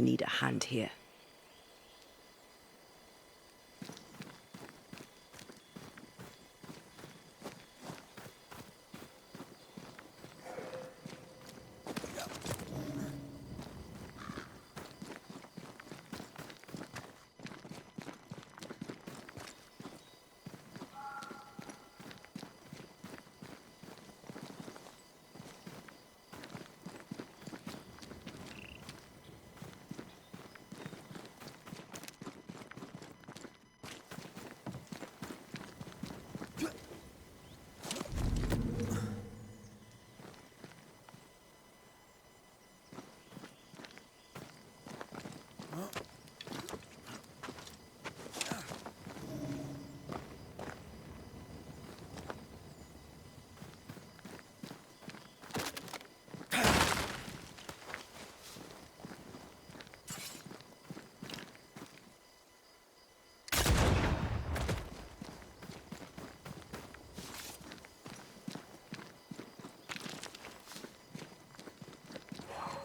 to need a hand here.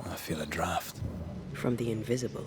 I feel a draft. From the invisible.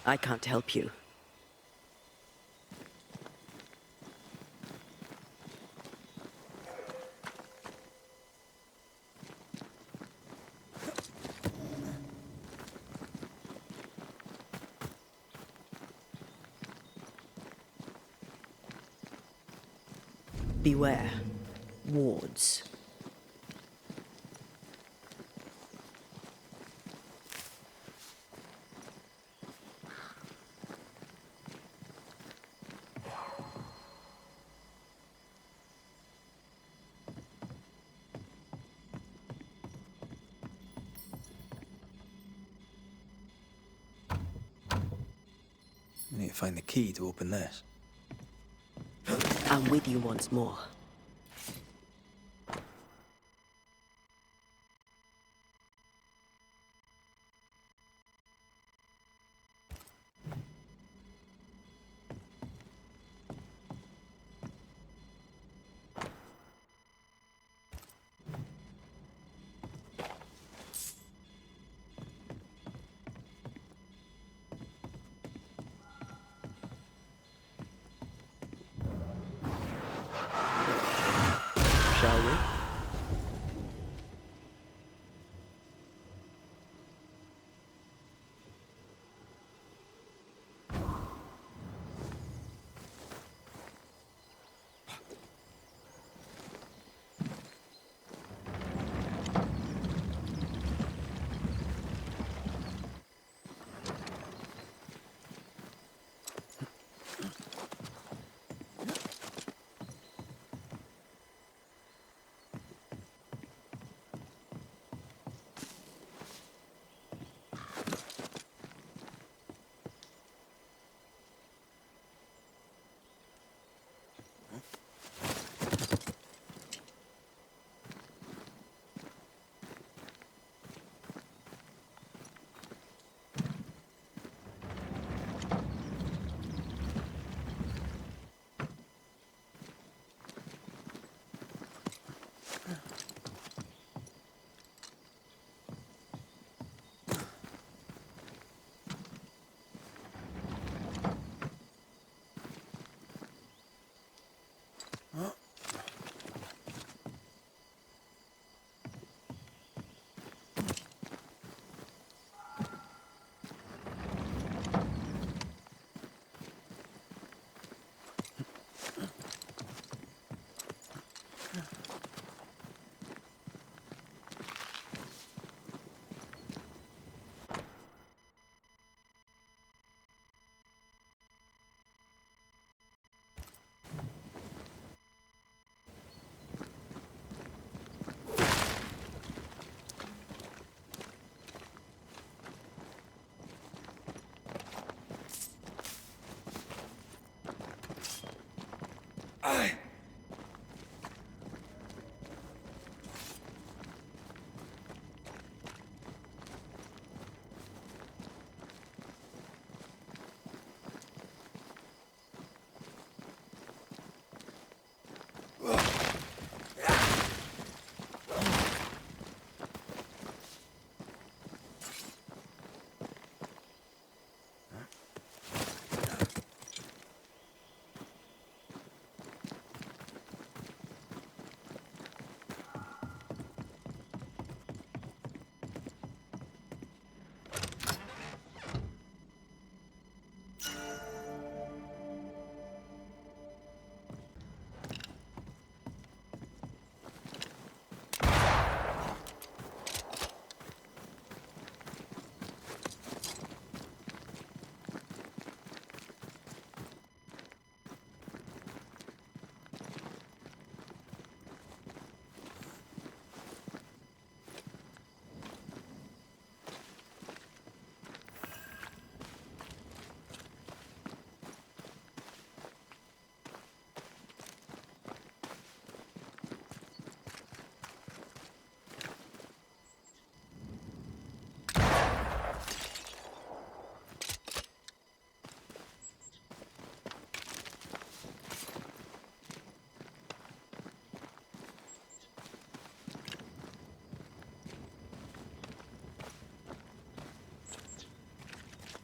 I can't help you. Beware. Wards. We need to find the key to open this. I'm with you once more.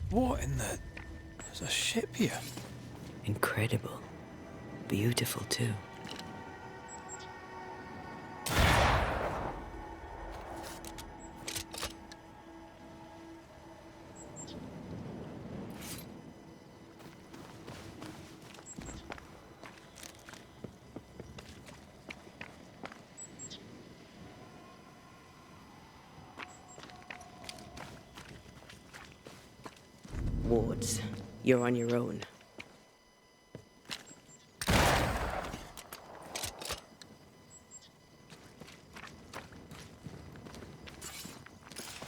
What in the... There's a ship here. Incredible. Beautiful, too. Wards, you're on your own.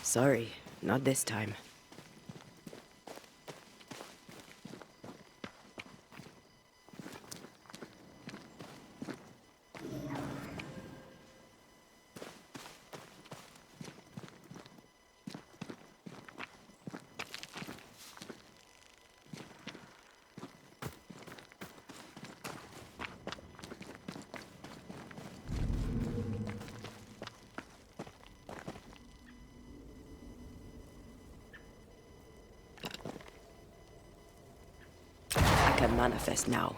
Sorry, not this time. I can manifest now.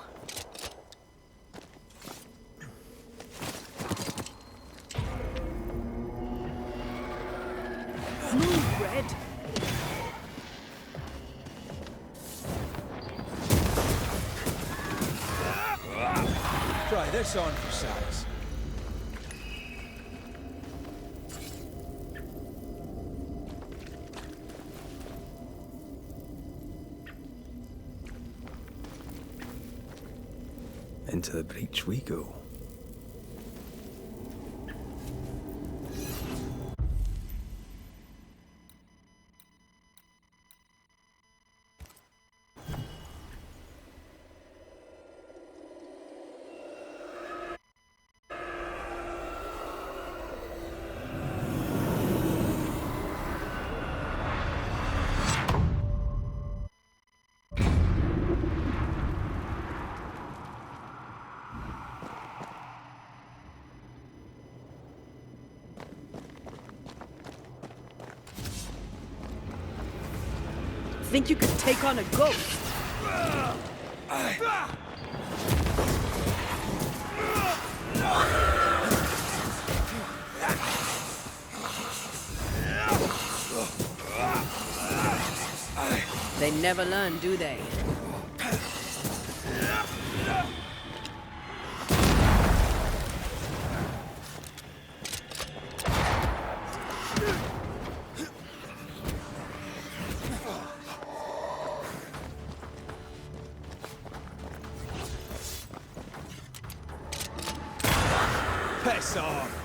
Smooth bread. Try this on for size. Into the breach we go. Think you could take on a ghost? They never learn, do they? Piss off!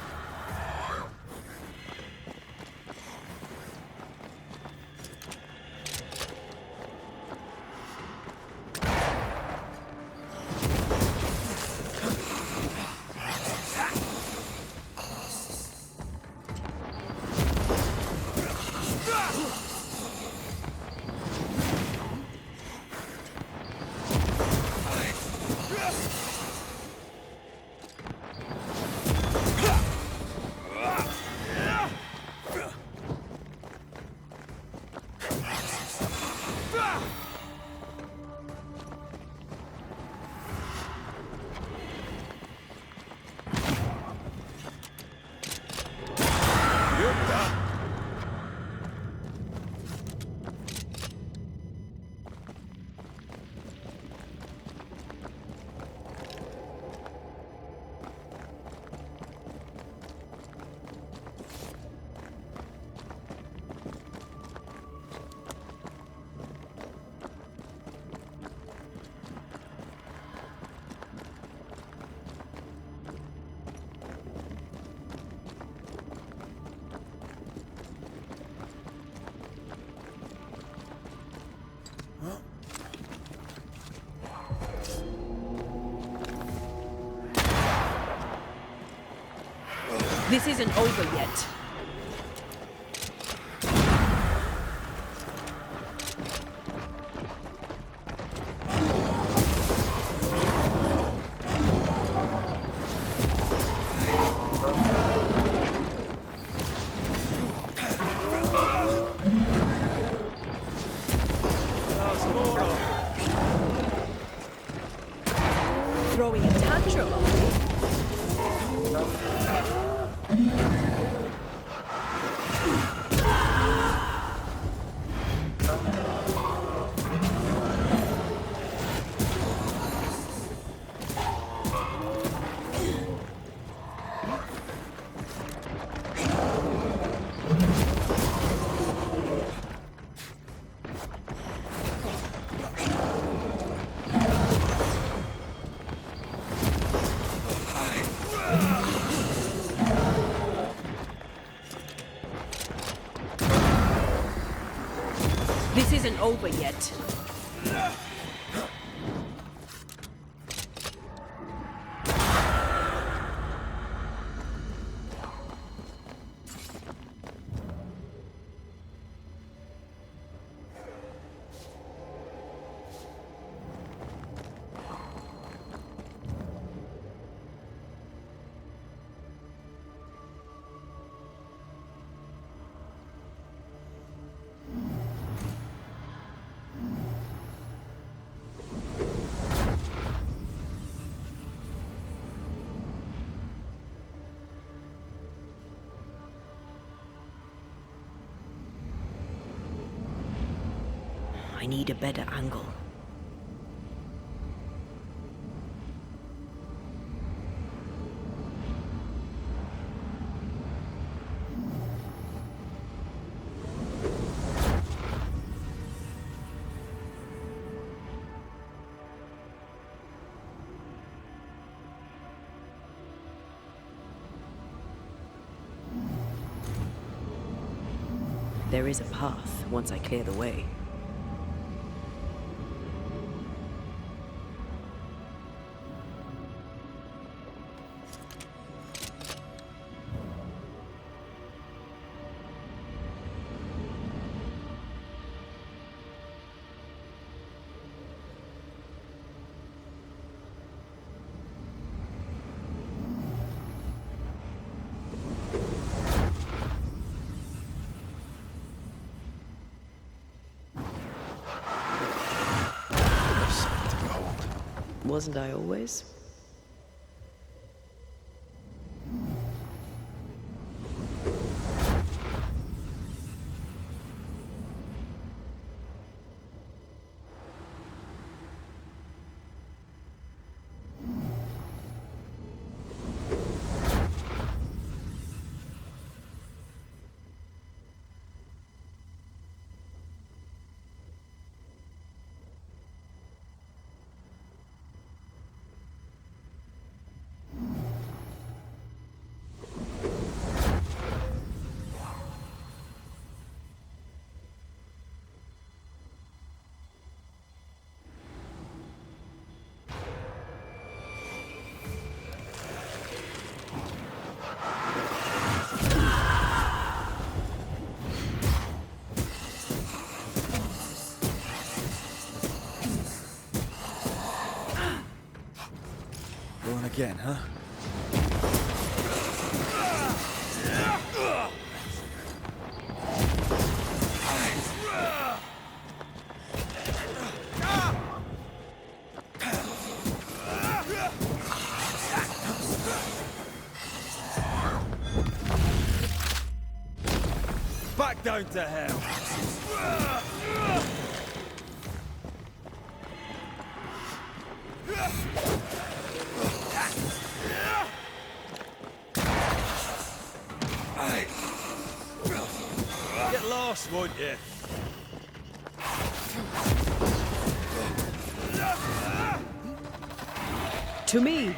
This isn't over yet. Throwing a tantrum, are we? This isn't over yet. I need a better angle. There is a path once I clear the way. Wasn't I always? Going again, huh? Back down to hell! Get lost, won't you? To me!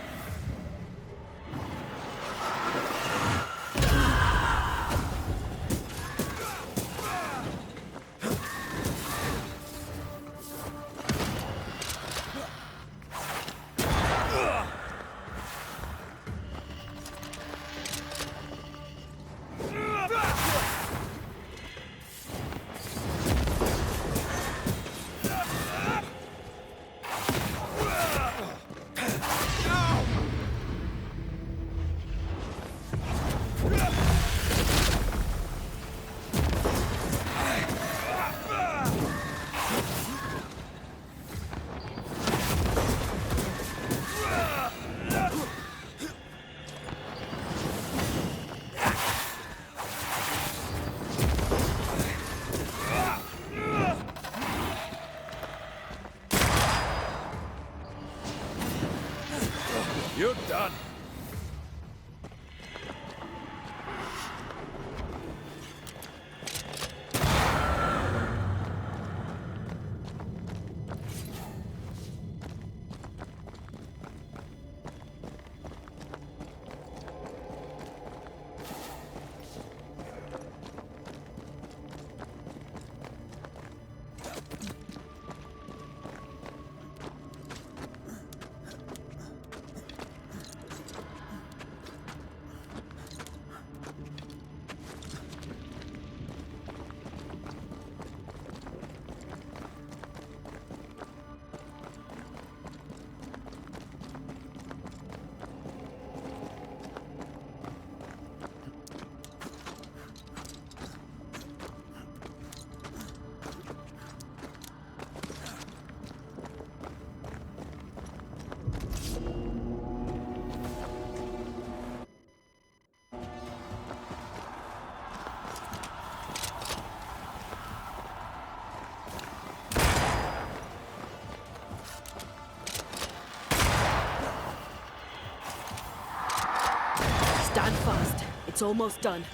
You're done. Stand fast. It's almost done.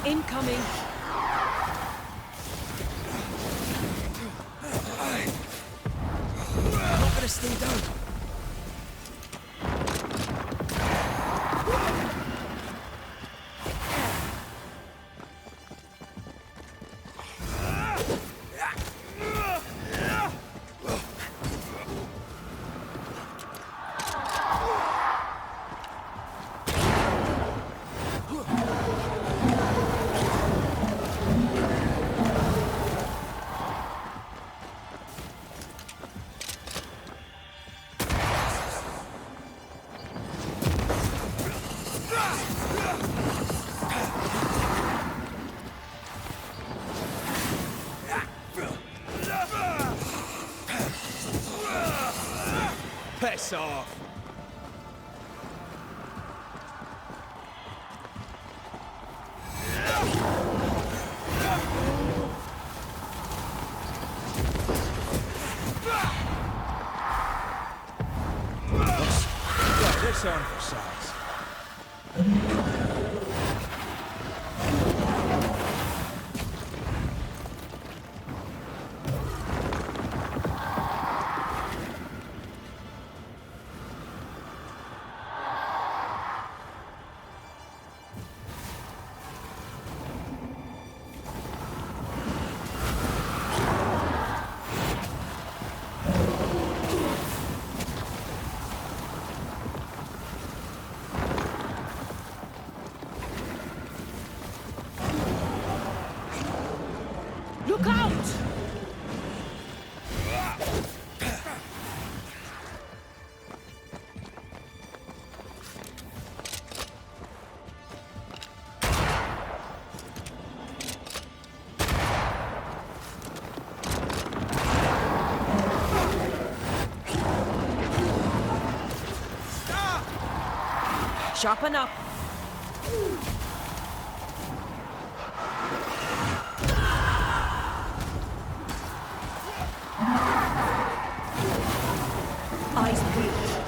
Incoming. I'm not gonna stay down. Piss off. Got this on for size. Look out! Sharpen up. Eyes peeled.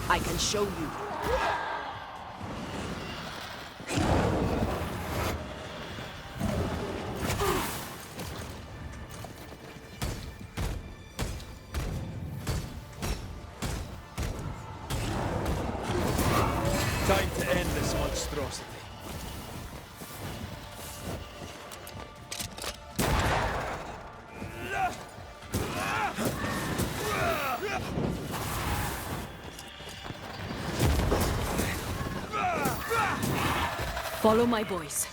I can show you. Time to end this monstrosity. Follow my voice.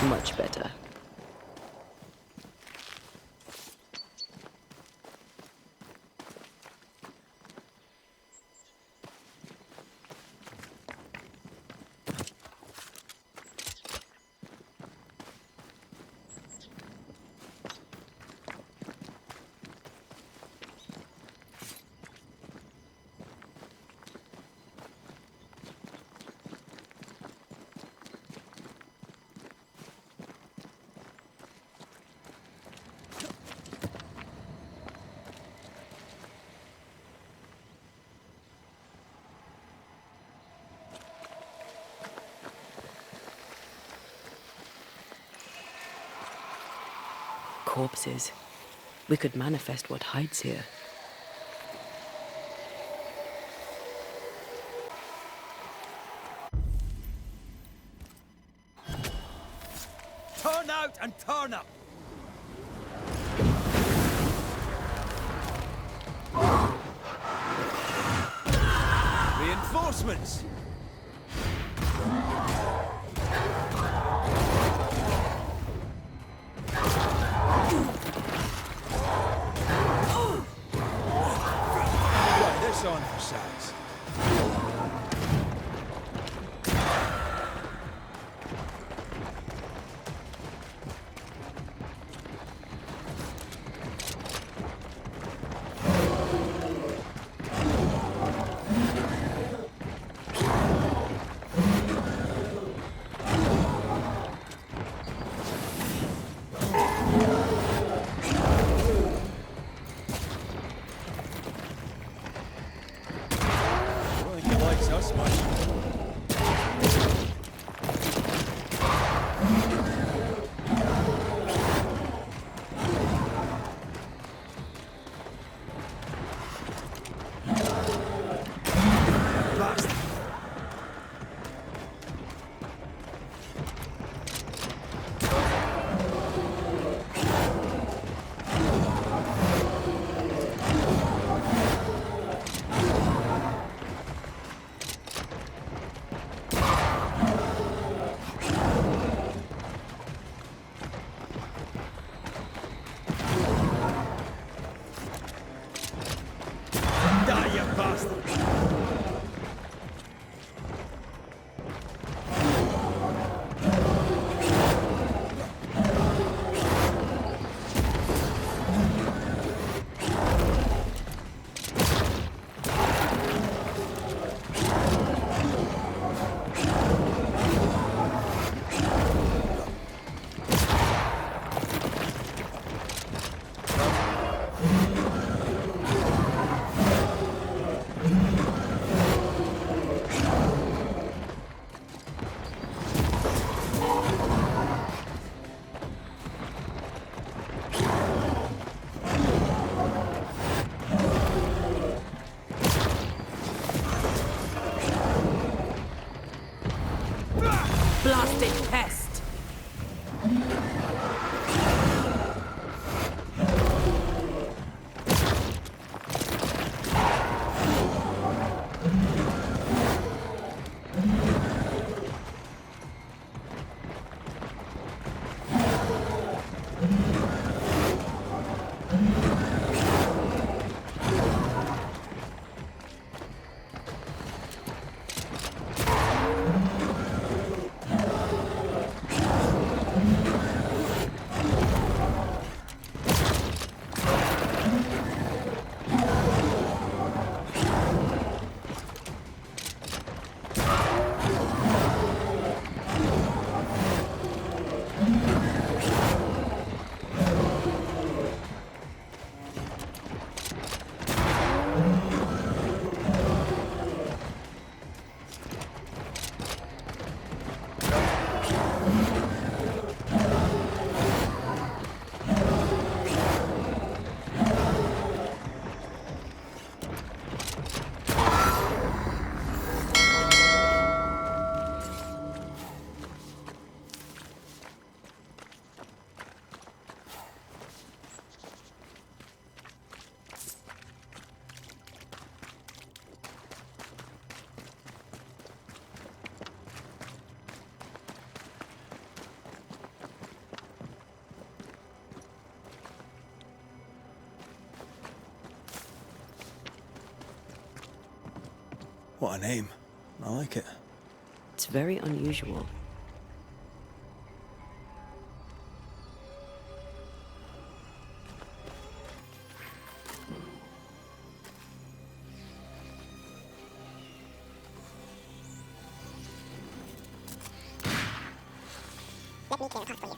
Much better. Corpses. We could manifest what hides here. Turn out and turn up! Reinforcements! Try this on for size. Blasted pest! What a name. I like it. It's very unusual. Let me clear the path for you.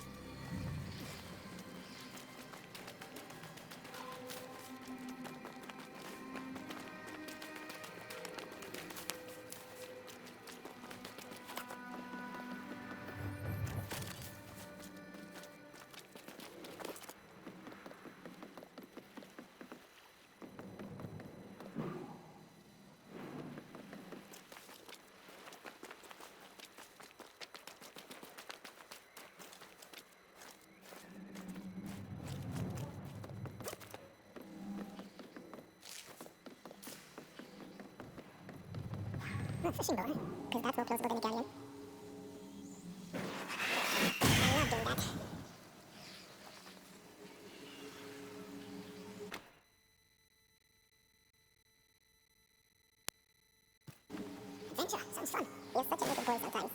Fishing boat, because that's more plausible than a galleon. I love doing that. Adventure, sounds fun. You're such a little boy sometimes.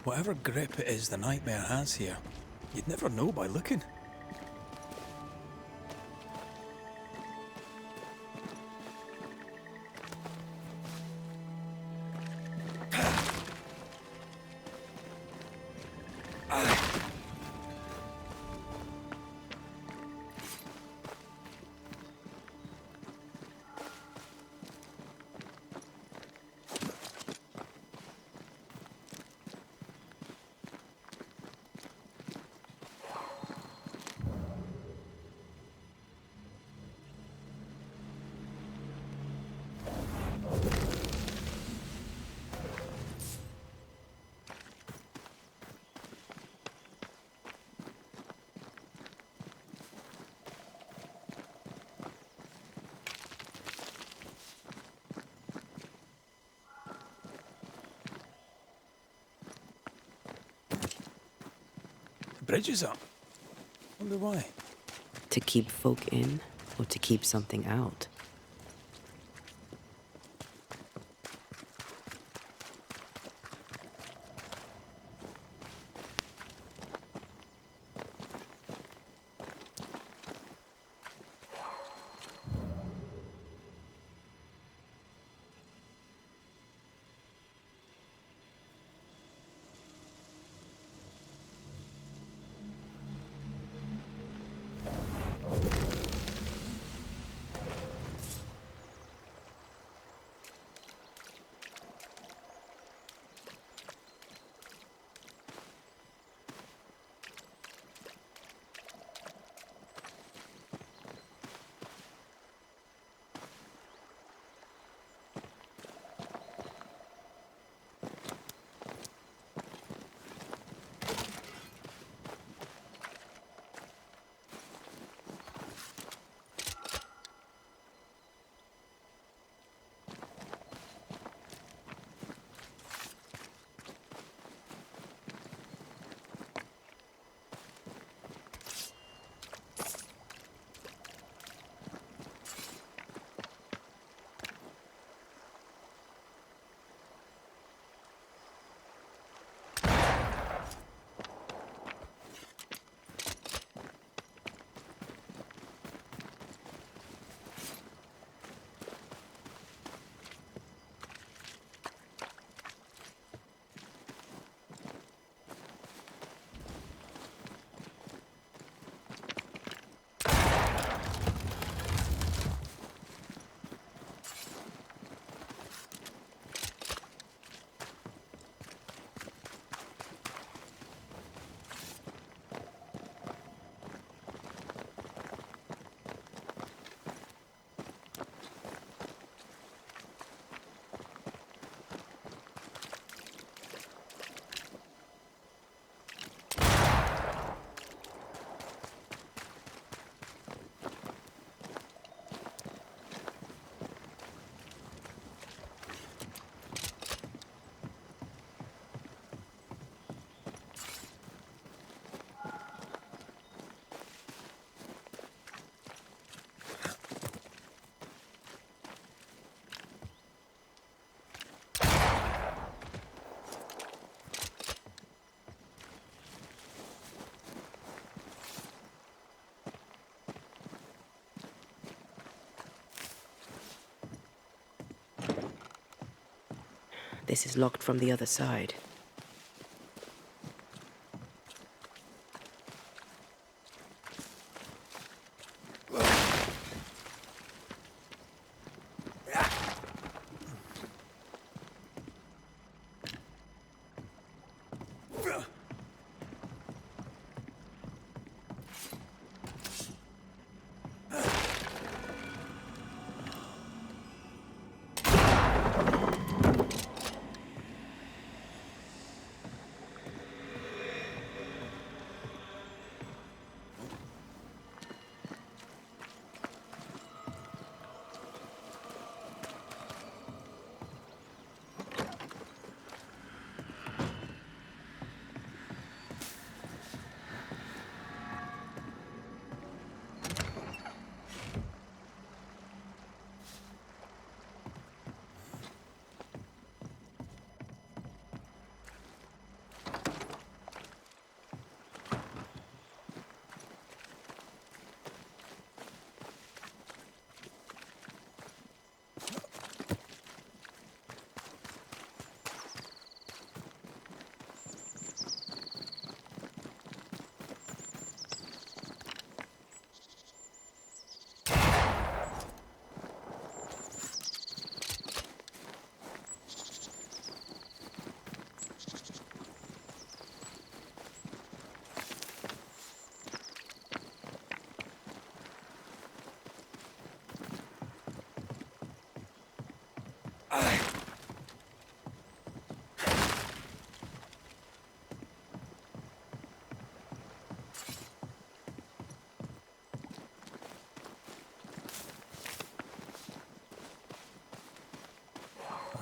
Whatever grip it is the nightmare has here, you'd never know by looking. The bridge is up. Wonder why. To keep folk in, or to keep something out? This is locked from the other side.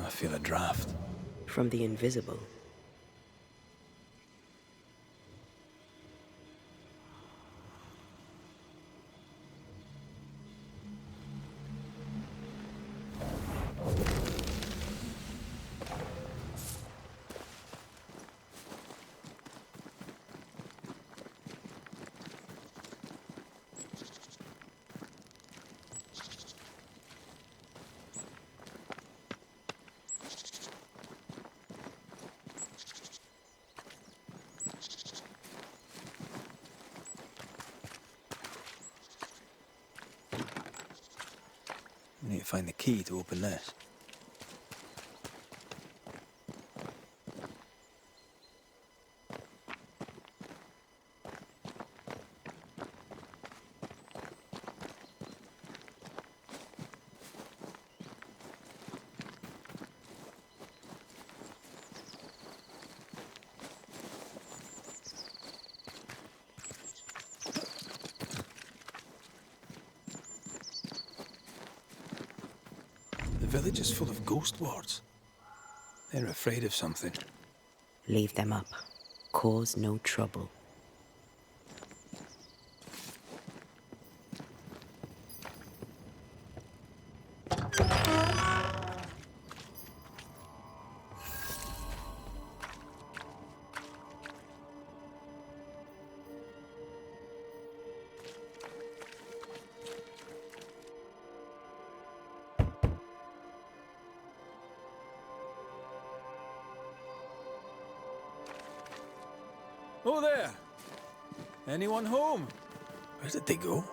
I feel a draft. From the invisible. We need to find the key to open this. The village is full of ghost wards. They're afraid of something. Leave them up. Cause no trouble. Oh there! Anyone home? Where did they go?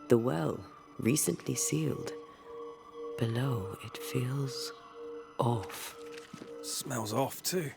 The well, recently sealed. Below, it feels off. Smells off too.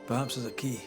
Perhaps there's a key.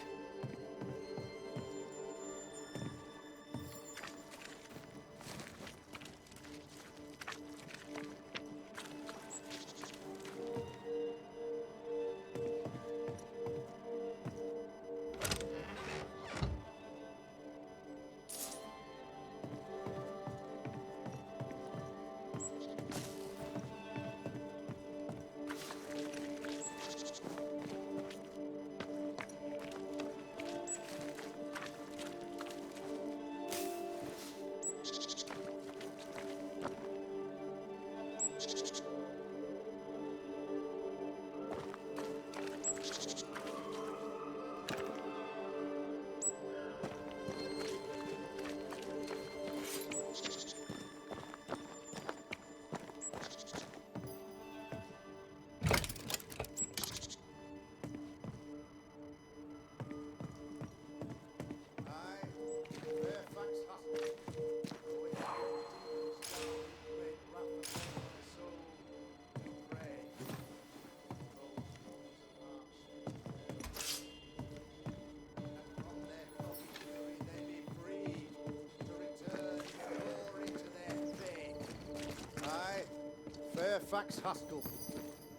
Fairfax Haskell,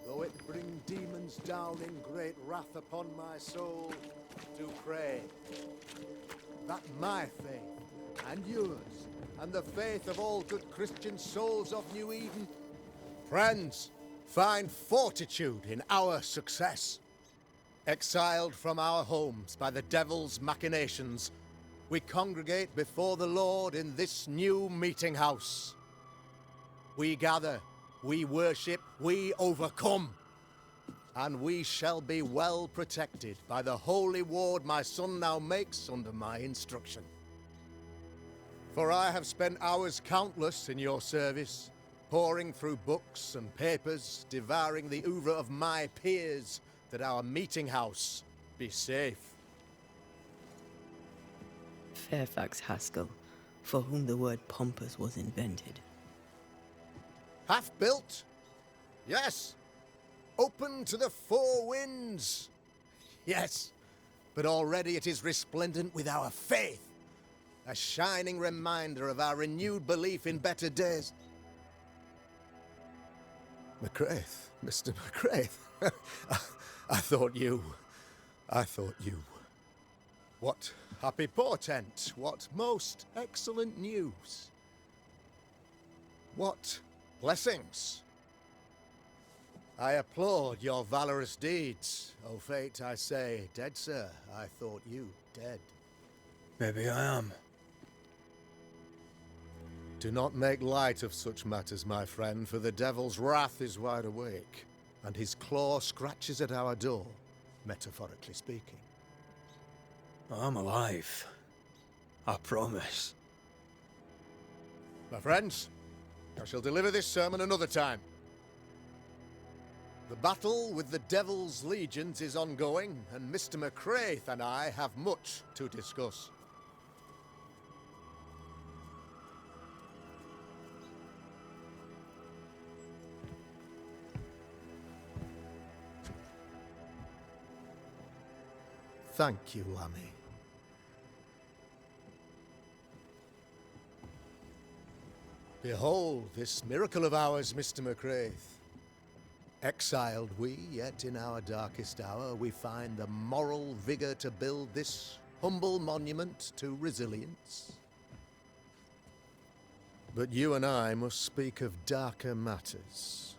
though it bring demons down in great wrath upon my soul, do pray that my faith and yours and the faith of all good Christian souls of New Eden, friends, find fortitude in our success. Exiled from our homes by the devil's machinations, we congregate before the Lord in this new meeting house. We gather, we worship, we overcome. And we shall be well protected by the holy ward my son now makes under my instruction. For I have spent hours countless in your service, poring through books and papers, devouring the oeuvre of my peers, that our meeting house be safe. Fairfax Haskell, for whom the word pompous was invented. Half built? Yes. Open to the four winds? Yes. But already it is resplendent with our faith. A shining reminder of our renewed belief in better days. McCraith, Mr. McCraith. I thought you. What happy portent, what most excellent news. What blessings. I applaud your valorous deeds. O fate, I say, dead sir, I thought you dead. Maybe I am. Do not make light of such matters, my friend, for the devil's wrath is wide awake, and his claw scratches at our door, metaphorically speaking. I'm alive. I promise. My friends, I shall deliver this sermon another time. The battle with the Devil's legions is ongoing, and Mr. McCraith and I have much to discuss. Thank you, Lammy. Behold this miracle of ours, Mr. McCraith. Exiled we, yet in our darkest hour we find the moral vigour to build this humble monument to resilience. But you and I must speak of darker matters.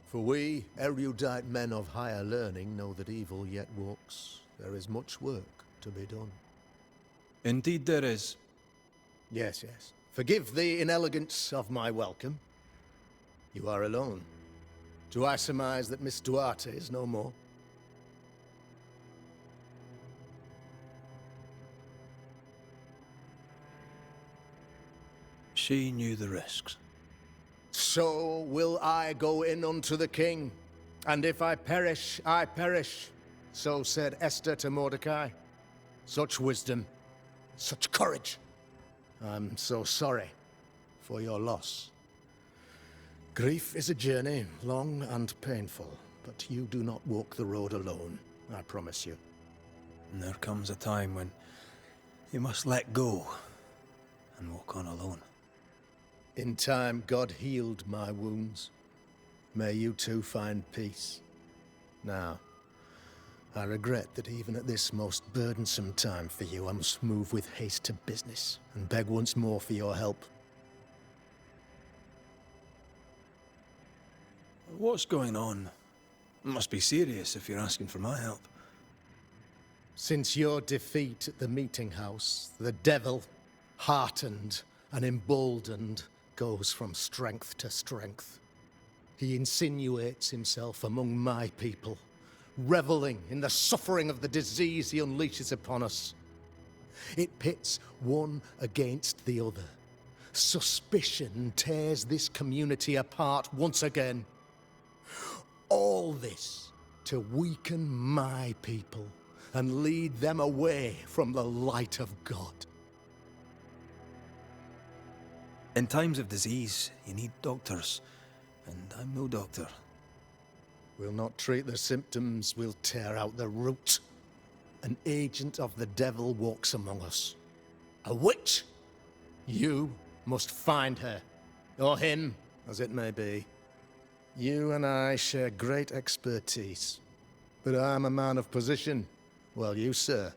For we, erudite men of higher learning, know that evil yet walks. There is much work to be done. Indeed there is. Yes, yes. Forgive the inelegance of my welcome. You are alone. Do I surmise that Miss Duarte is no more? She knew the risks. So will I go in unto the king, and if I perish, I perish. So said Esther to Mordecai. Such wisdom, such courage. I'm so sorry for your loss. Grief is a journey, long and painful, but you do not walk the road alone, I promise you. And there comes a time when you must let go and walk on alone. In time, God healed my wounds. May you too find peace. Now, I regret that even at this most burdensome time for you, I must move with haste to business and beg once more for your help. What's going on? It must be serious if you're asking for my help. Since your defeat at the meeting house, the devil, heartened and emboldened, goes from strength to strength. He insinuates himself among my people, reveling in the suffering of the disease he unleashes upon us. It pits one against the other. Suspicion tears this community apart once again. All this to weaken my people and lead them away from the light of God. In times of disease, you need doctors, and I'm no doctor. We'll not treat the symptoms, we'll tear out the root. An agent of the devil walks among us. A witch! You must find her, or him, as it may be. You and I share great expertise, but I'm a man of position, while you, sir,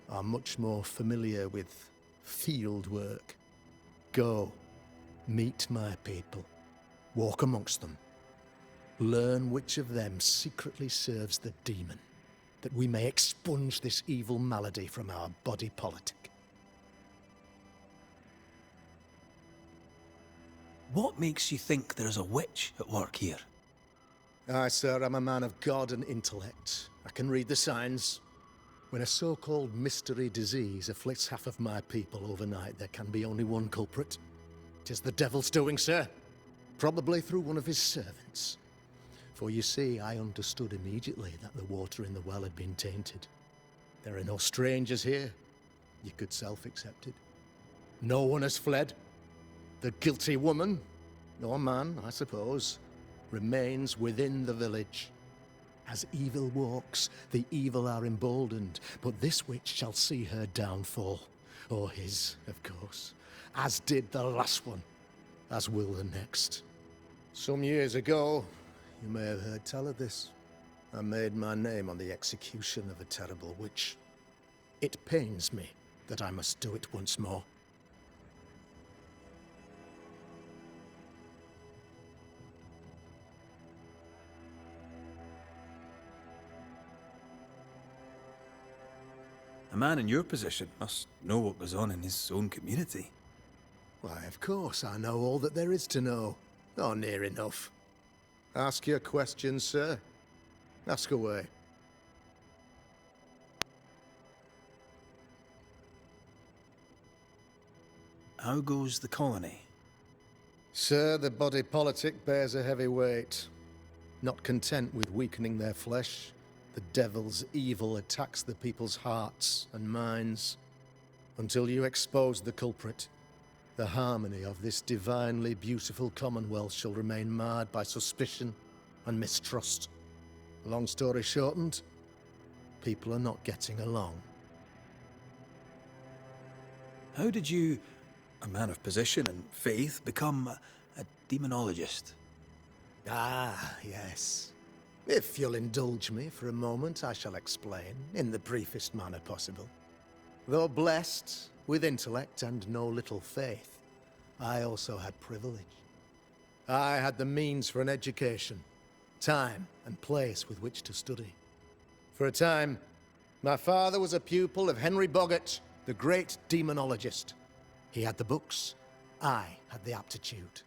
are much more familiar with field work. Go, meet my people, walk amongst them, learn which of them secretly serves the demon, that we may expunge this evil malady from our body politic. What makes you think there's a witch at work here? Aye, sir, I'm a man of God and intellect. I can read the signs. When a so-called mystery disease afflicts half of my people overnight, there can be only one culprit. 'Tis the devil's doing, sir. Probably through one of his servants. For you see, I understood immediately that the water in the well had been tainted. There are no strangers here. You could self-accept it. No one has fled. The guilty woman, or man, I suppose, remains within the village. As evil walks, the evil are emboldened, but this witch shall see her downfall. Or his, of course. As did the last one, as will the next. Some years ago, you may have heard tell of this. I made my name on the execution of a terrible witch. It pains me that I must do it once more. A man in your position must know what goes on in his own community. Why, of course, I know all that there is to know. Oh, near enough. Ask your questions, sir. Ask away. How goes the colony? Sir, the body politic bears a heavy weight. Not content with weakening their flesh, the devil's evil attacks the people's hearts and minds. Until you expose the culprit, the harmony of this divinely beautiful commonwealth shall remain marred by suspicion and mistrust. Long story shortened, people are not getting along. How did you, a man of position and faith, become a demonologist? Ah, yes. If you'll indulge me for a moment, I shall explain, in the briefest manner possible. Though blessed with intellect and no little faith, I also had privilege. I had the means for an education, time and place with which to study. For a time, my father was a pupil of Henry Boggart, the great demonologist. He had the books, I had the aptitude.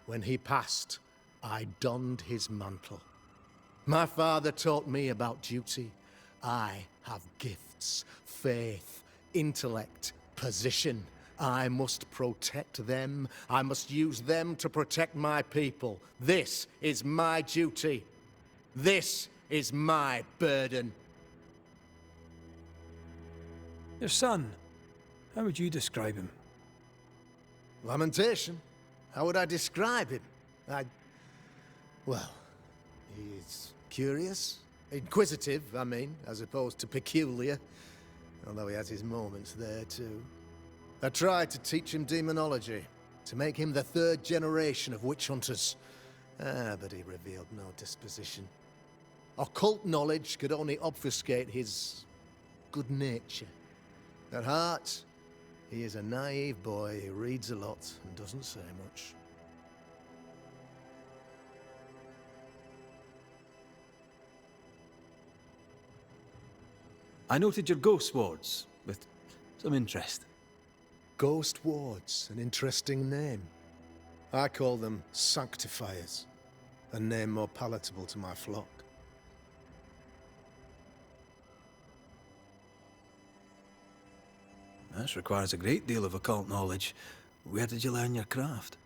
When he passed, I donned his mantle. My father taught me about duty. I have gifts, faith, intellect, position. I must protect them. I must use them to protect my people. This is my duty. This is my burden. Your son, how would you describe him? Lamentation? How would I describe him? Well, he's curious. Inquisitive, I mean, as opposed to peculiar. Although he has his moments there, too. I tried to teach him demonology, to make him the third generation of witch hunters. But he revealed no disposition. Occult knowledge could only obfuscate his good nature. At heart, he is a naive boy who reads a lot and doesn't say much. I noted your ghost wards with some interest. Ghost wards, an interesting name. I call them sanctifiers, a name more palatable to my flock. This requires a great deal of occult knowledge. Where did you learn your craft?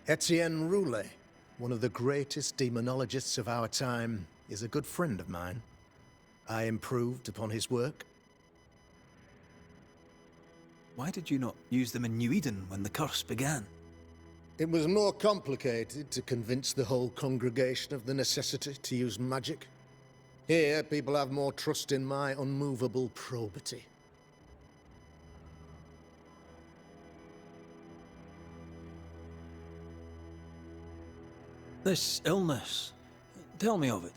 Etienne Roulet, one of the greatest demonologists of our time, is a good friend of mine. I improved upon his work. Why did you not use them in New Eden when the curse began? It was more complicated to convince the whole congregation of the necessity to use magic. Here, people have more trust in my unmovable probity. This illness, tell me of it.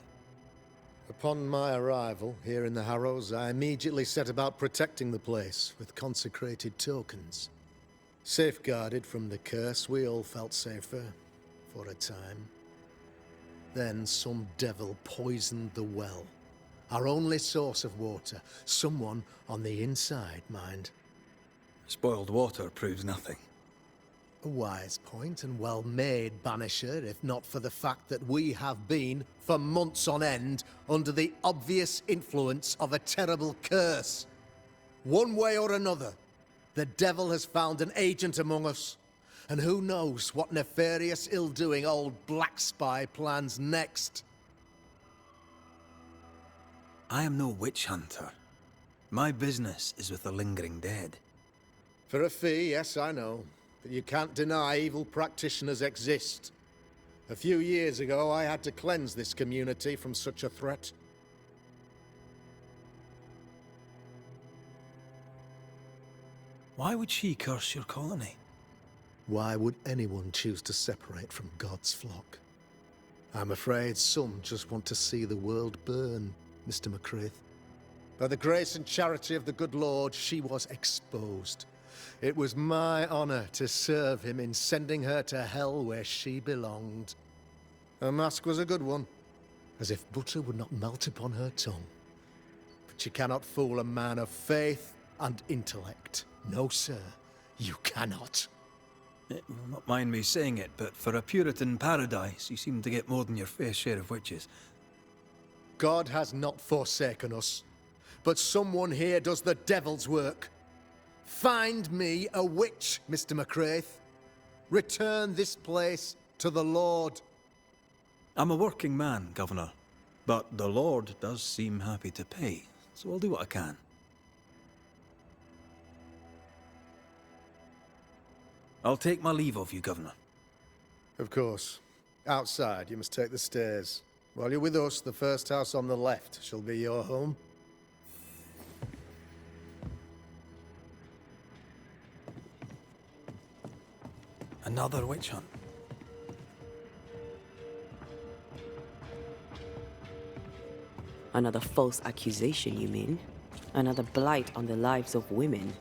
Upon my arrival here in the Harrows, I immediately set about protecting the place with consecrated tokens. Safeguarded from the curse, we all felt safer, for a time. Then some devil poisoned the well, our only source of water. Someone on the inside, mind. Spoiled water proves nothing. A wise point and well made, Banisher, if not for the fact that we have been, for months on end, under the obvious influence of a terrible curse. One way or another, the devil has found an agent among us. And who knows what nefarious ill-doing old Black Spy plans next. I am no witch hunter. My business is with the lingering dead. For a fee, yes, I know. But you can't deny evil practitioners exist. A few years ago, I had to cleanse this community from such a threat. Why would she curse your colony? Why would anyone choose to separate from God's flock? I'm afraid some just want to see the world burn, Mr. McCraith. By the grace and charity of the good Lord, she was exposed. It was my honor to serve him in sending her to hell where she belonged. Her mask was a good one, as if butter would not melt upon her tongue. But you cannot fool a man of faith and intellect. No, sir, you cannot. It will not mind me saying it, but for a Puritan paradise, you seem to get more than your fair share of witches. God has not forsaken us, but someone here does the devil's work. Find me a witch, Mr. McCraith. Return this place to the Lord. I'm a working man, Governor, but the Lord does seem happy to pay, so I'll do what I can. I'll take my leave of you, Governor. Of course. Outside, you must take the stairs. While you're with us, the first house on the left shall be your home. Another witch hunt. Another false accusation, you mean? Another blight on the lives of women?